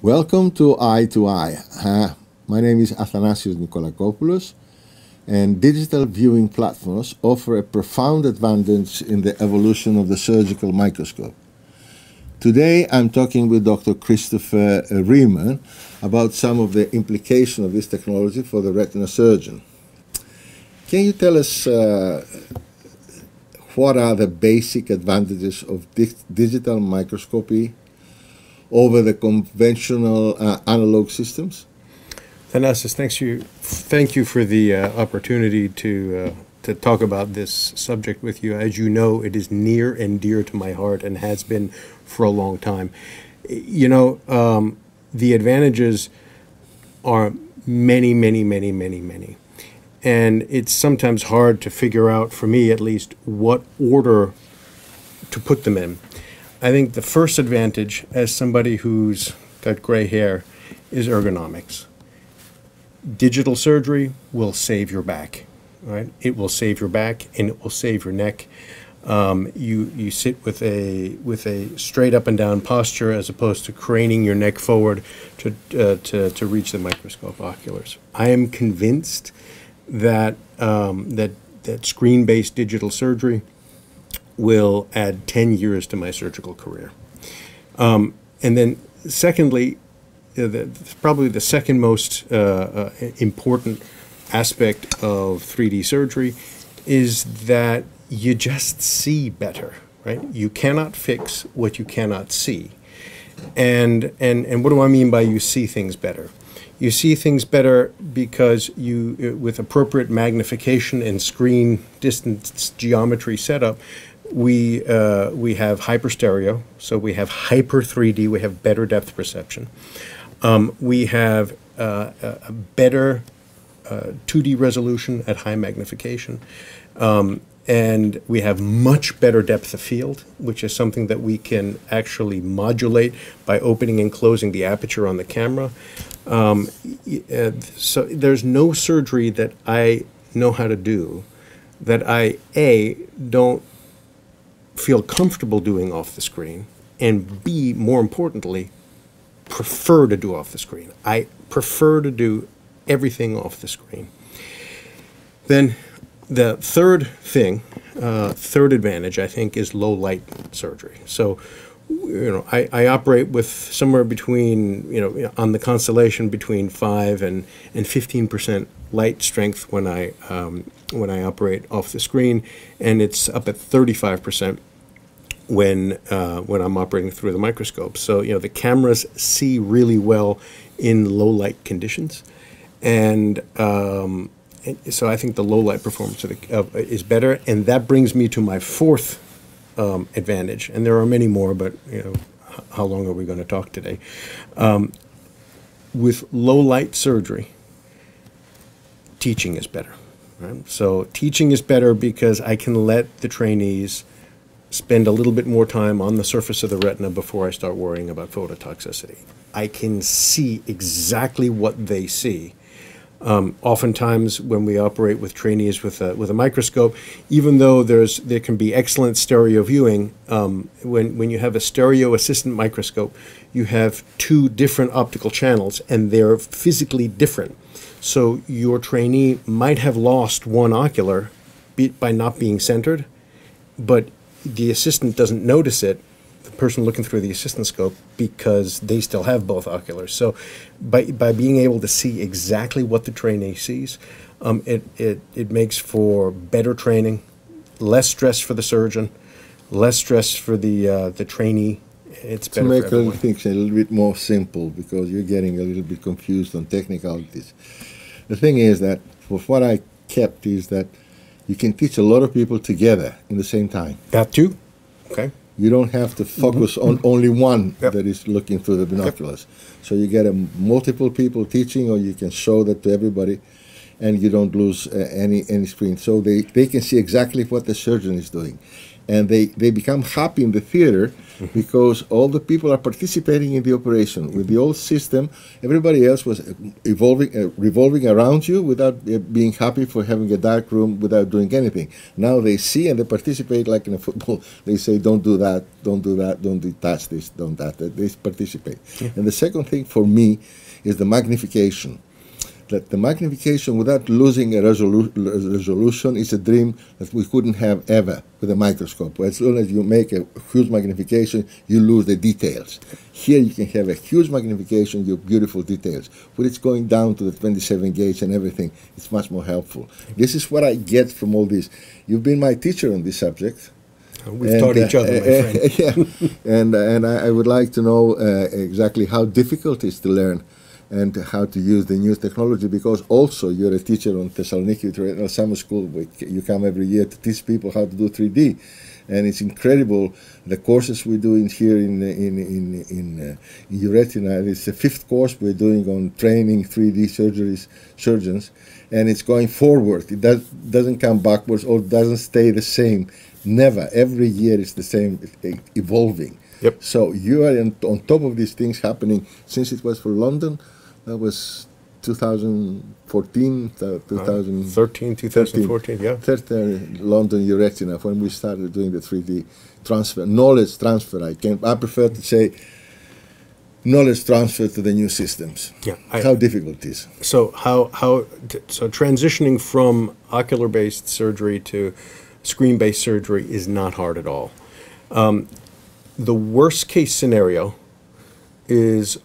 Welcome to Eye to Eye. My name is Athanasios Nikolakopoulos, and digital viewing platforms offer a profound advantage in the evolution of the surgical microscope. Today I'm talking with Dr. Christopher Riemann about some of the implications of this technology for the retina surgeon. Can you tell us what are the basic advantages of digital microscopy over the conventional analog systems? Athanasios, thank you for the opportunity to talk about this subject with you. As you know, it is near and dear to my heart and has been for a long time. You know, the advantages are many, many, many, many, many. And it's sometimes hard to figure out, for me at least, what order to put them in. I think the first advantage, as somebody who's got gray hair, is ergonomics. Digital surgery will save your back, right? It will save your back and it will save your neck. You sit with a straight up and down posture as opposed to craning your neck forward to reach the microscope oculars. I am convinced that that screen-based digital surgery will add 10 years to my surgical career. And then secondly, probably the second most important aspect of 3D surgery is that you just see better, right? You cannot fix what you cannot see. And what do I mean by you see things better? You see things better because you, with appropriate magnification and screen distance geometry setup, we have hyperstereo, so we have hyper 3D, we have better depth perception. We have a better 2D resolution at high magnification. And we have much better depth of field, which is something that we can actually modulate by opening and closing the aperture on the camera. So there's no surgery that I know how to do that I, A, don't feel comfortable doing off the screen, and B, more importantly, prefer to do off the screen. I prefer to do everything off the screen. Then the third thing, third advantage, I think, is low light surgery. So, you know, I operate with somewhere between, you know, on the constellation between 5 and 15% light strength when I operate off the screen, and it's up at 35% when I'm operating through the microscope. So, you know, the cameras see really well in low light conditions, and so I think the low light performance is better, and that brings me to my fourth advantage. And there are many more, but you know, how long are we going to talk today? With low light surgery, teaching is better. Right? So teaching is better because I can let the trainees spend a little bit more time on the surface of the retina before I start worrying about phototoxicity. I can see exactly what they see. Oftentimes when we operate with trainees with a microscope, even though there can be excellent stereo viewing, when you have a stereo assistant microscope, you have two different optical channels and they're physically different. So your trainee might have lost one ocular by not being centered, but the assistant doesn't notice it, the person looking through the assistant scope, because they still have both oculars. So by being able to see exactly what the trainee sees, it makes for better training, less stress for the surgeon, less stress for the trainee. It's better to make for everyone. things a little bit more simple, because you're getting a little bit confused on technicalities. The thing is that, for what I kept, is that you can teach a lot of people together in the same time. That too? Okay. You don't have to focus on only one that is looking through the binoculars. So you get multiple people teaching, or you can show that to everybody, and you don't lose any screen. So they can see exactly what the surgeon is doing. and they become happy in the theater because all the people are participating in the operation. With the old system, everybody else was revolving around you without being happy for having a dark room without doing anything. Now they see and they participate like in a football. They say, don't do that, don't do that, don't touch this, don't that. They participate. Yeah. And the second thing for me is the magnification. That the magnification without losing a resolution is a dream that we couldn't have ever with a microscope. As soon as you make a huge magnification, you lose the details. Here you can have a huge magnification, you have beautiful details. When it's going down to the 27 gauge and everything, it's much more helpful. This is what I get from all this. You've been my teacher on this subject. We've taught each other, my friend. Yeah. and I would like to know exactly how difficult it is to learn and how to use the new technology, because also you're a teacher on Thessaloniki Retina Summer School. You come every year to teach people how to do 3D, and it's incredible the courses we're doing here in EURETINA. It's the 5th course we're doing on training 3D surgeons, and it's going forward. It doesn't come backwards or doesn't stay the same. Never. Every year it's the same, evolving. Yep. So you are on top of these things happening since it was for London. That was 2014, 2013, 2014, yeah. London EURETINA, when we started doing the 3D transfer, knowledge transfer. I prefer to say knowledge transfer to the new systems. Yeah. How difficult it is. So so transitioning from ocular-based surgery to screen-based surgery is not hard at all. The worst case scenario is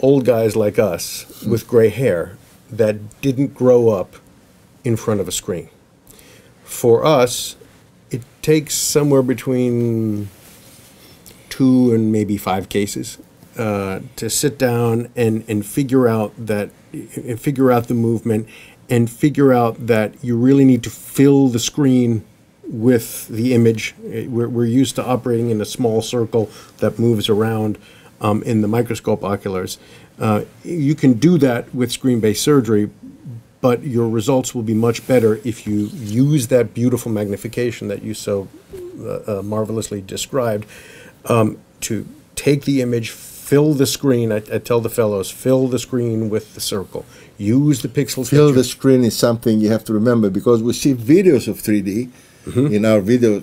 old guys like us with gray hair that didn't grow up in front of a screen. For us, it takes somewhere between 2 and maybe 5 cases to sit down and figure out the movement and figure out that you really need to fill the screen with the image. We're used to operating in a small circle that moves around in the microscope oculars. You can do that with screen-based surgery, but your results will be much better if you use that beautiful magnification that you so marvelously described to take the image, fill the screen. I tell the fellows, fill the screen with the circle. Use the pixels. Fill the screen is something you have to remember, because we see videos of 3D in our video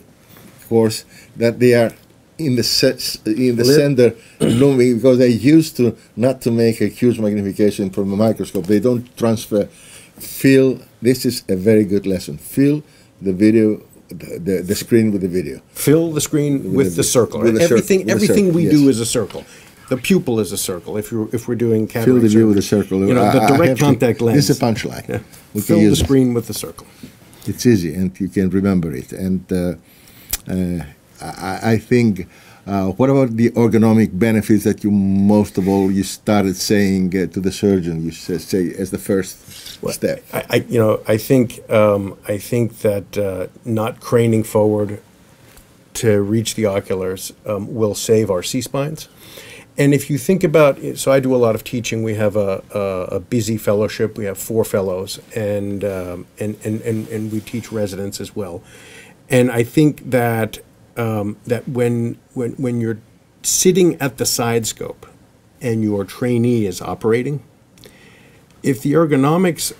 course that they are in the center looming, because they used to not to make a huge magnification from a microscope. They don't transfer. Fill. This is a very good lesson. Fill the video, the screen with the video. Fill the screen with the circle. Everything we do is a circle. The pupil is a circle. If we're doing cataract fill the view surgery. with a circle. You know, the direct contact lens. This is a punchline. Yeah. Fill the screen with the circle. It's easy, and you can remember it. And I think, what about the ergonomic benefits that you started saying to the surgeon? You say as the first step. I think that not craning forward to reach the oculars will save our C-spines. And if you think about, so I do a lot of teaching. We have a busy fellowship. We have 4 fellows, and we teach residents as well. And I think that that when you're sitting at the side scope and your trainee is operating, if the ergonomics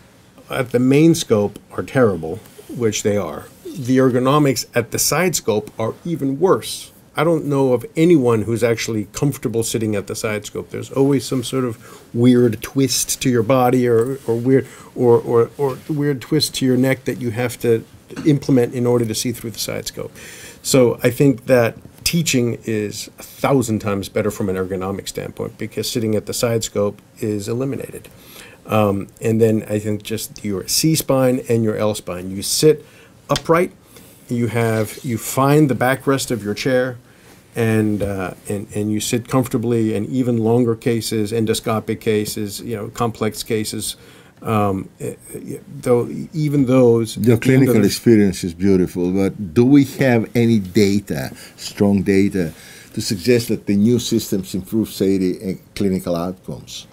at the main scope are terrible, which they are, the ergonomics at the side scope are even worse. I don't know of anyone who's actually comfortable sitting at the side scope. There's always some sort of weird twist to your body or weird twist to your neck that you have to implement in order to see through the side scope. So I think that teaching is 1,000 times better from an ergonomic standpoint, because sitting at the side scope is eliminated. And then I think just your C-spine and your L-spine. You sit upright. You find the backrest of your chair, and you sit comfortably. And even longer cases, endoscopic cases, complex cases, though even those. Your clinical experience is beautiful, but do we have any data, strong data, to suggest that the new systems improve safety and clinical outcomes?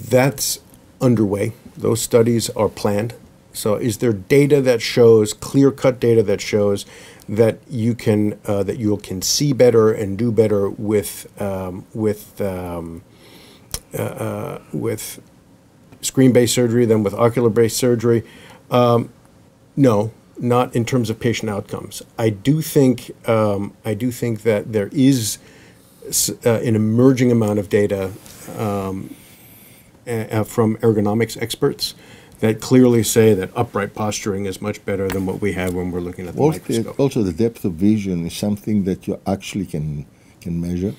That's underway. Those studies are planned. So is there data that shows, clear-cut data that shows that you can see better and do better with screen-based surgery than with ocular-based surgery? No, not in terms of patient outcomes. I do think that there is an emerging amount of data from ergonomics experts that clearly say that upright posturing is much better than what we have when we're looking at the microscope. Also, the depth of vision is something that you actually can measure,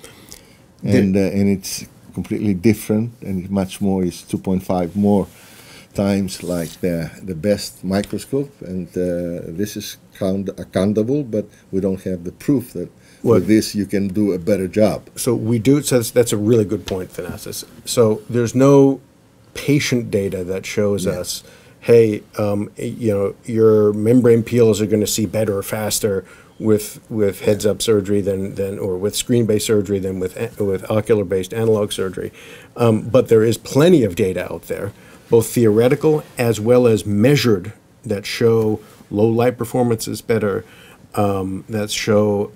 and it's completely different, and much more is 2.5 more times like the best microscope, and this is accountable, but we don't have the proof that with this you can do a better job. So we do. So that's a really good point, Athanasios. So there's no patient data that shows us, hey, your membrane peels are going to see better or faster with heads-up surgery than or with screen-based surgery than with ocular-based analog surgery. But there is plenty of data out there, both theoretical as well as measured, that show low light performance is better, that show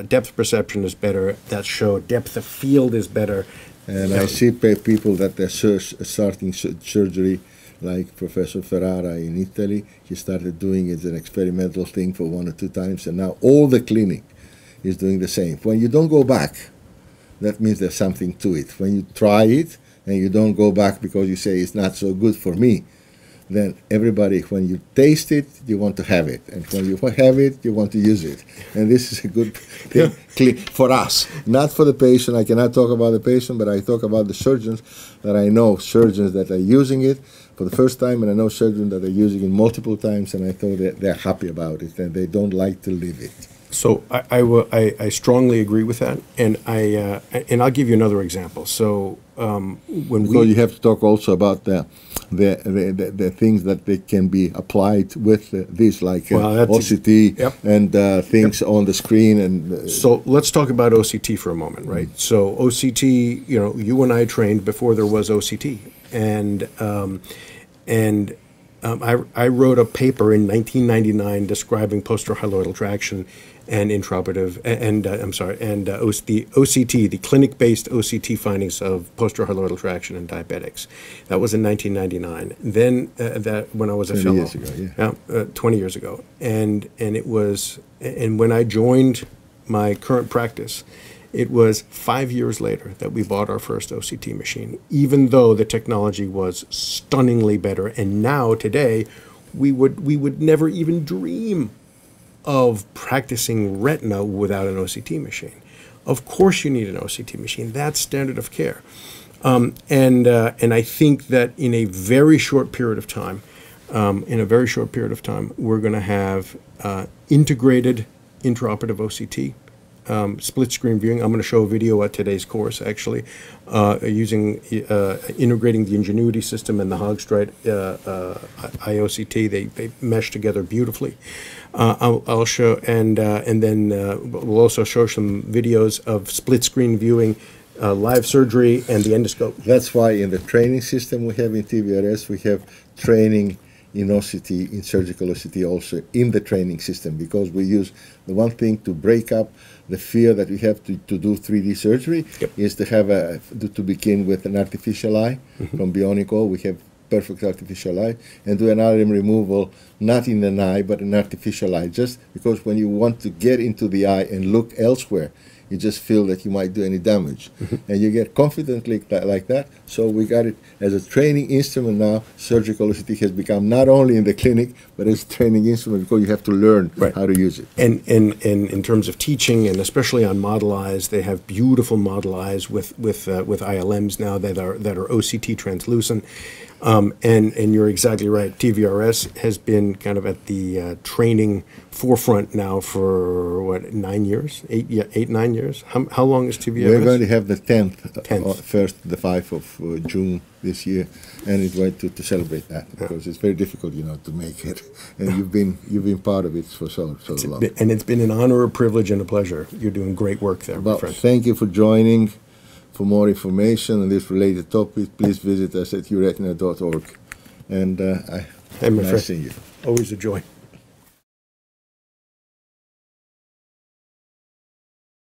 depth perception is better, that show depth of field is better. And I see people that they're starting surgery, like Professor Ferrara in Italy. He started doing it as an experimental thing for 1 or 2 times, and now all the clinic is doing the same. When you don't go back, that means there's something to it. When you try it and you don't go back because you say it's not so good for me, then everybody, when you taste it, you want to have it. And when you have it, you want to use it. And this is a good thing for us, not for the patient. I cannot talk about the patient, but I talk about the surgeons that I know, surgeons that are using it for the first time, and I know surgeons that are using it multiple times, and I thought that they're happy about it, and they don't like to leave it. So I strongly agree with that, and I'll give you another example. So because you have to talk also about the things that they can be applied with this, like OCT and things on the screen. And so let's talk about OCT for a moment, right? So OCT, you and I trained before there was OCT, and I wrote a paper in 1999 describing posterohyaloidal traction and intraoperative, the OCT, the clinic-based OCT findings of posterohyaloidal traction in diabetics. That was in 1999. Then when I was a fellow, 20 years ago, 20 years ago, and when I joined my current practice, it was 5 years later that we bought our first OCT machine, even though the technology was stunningly better. And now, today, we would never even dream of practicing retina without an OCT machine. Of course you need an OCT machine. That's standard of care. And I think that in a very short period of time, we're going to have integrated intraoperative OCT, split screen viewing. I'm going to show a video at today's course, actually, using integrating the Ingenuity system and the Hogstrite IOCT. They mesh together beautifully. I'll show, and then we'll also show some videos of split screen viewing, live surgery, and the endoscope. That's why in the training system we have in TVRS, we have training in OCT, in surgical OCT also in the training system, because we use the one thing to break up the fear that we have to do 3D surgery is to have to begin with an artificial eye from Bionico. We have perfect artificial eye, and do an item removal, not in an eye, but an artificial eye, just because when you want to get into the eye and look elsewhere, you just feel that you might do any damage. And you get confidently like that. So we got it as a training instrument now. Surgical OCT has become not only in the clinic, but as a training instrument, because you have to learn how to use it. And in terms of teaching, and especially on model eyes, they have beautiful model eyes with ILMs now that are OCT translucent. And you're exactly right. TVRS has been kind of at the training forefront now for 9 years, 9 years. How long is TVRS? We're going to have the 10th. First, the 5th of June this year, and it's going to celebrate that, because it's very difficult, to make it. And you've been part of it for so long. And it's been an honor, a privilege, and a pleasure. You're doing great work there, my friend. Thank you for joining. For more information on this related topic, please visit us at euretina.org. And nice seeing you. Always a joy.